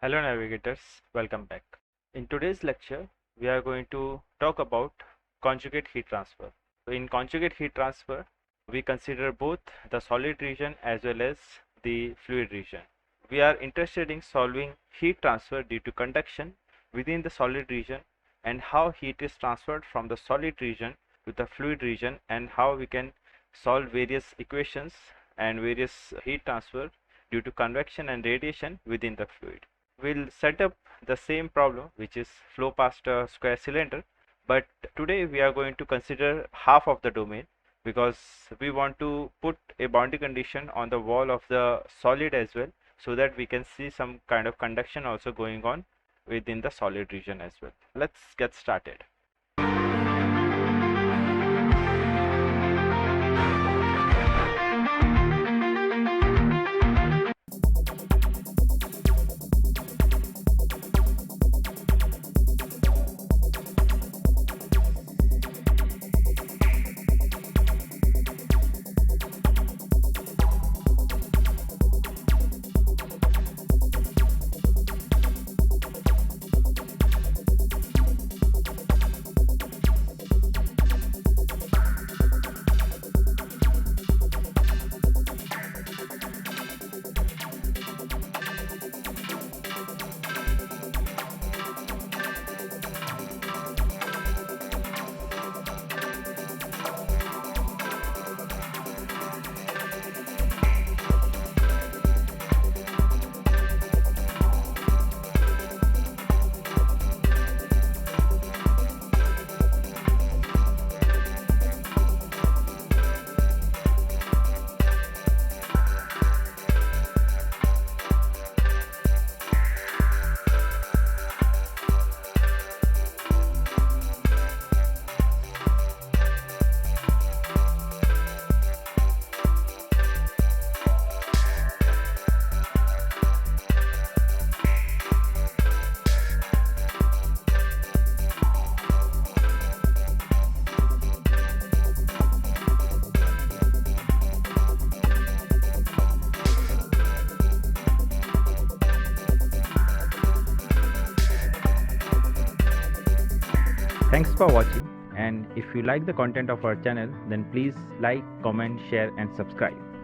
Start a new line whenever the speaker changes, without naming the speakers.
Hello navigators, welcome back. In today's lecture, we are going to talk about conjugate heat transfer. So in conjugate heat transfer, we consider both the solid region as well as the fluid region. We are interested in solving heat transfer due to conduction within the solid region and how heat is transferred from the solid region to the fluid region and how we can solve various equations and various heat transfer due to convection and radiation within the fluid. We'll set up the same problem, which is flow past a square cylinder, but today we are going to consider half of the domain because we want to put a boundary condition on the wall of the solid as well, so that we can see some kind of conduction also going on within the solid region as well. Let's get started. Thanks for watching, and if you like the content of our channel, then please like, comment, share and subscribe.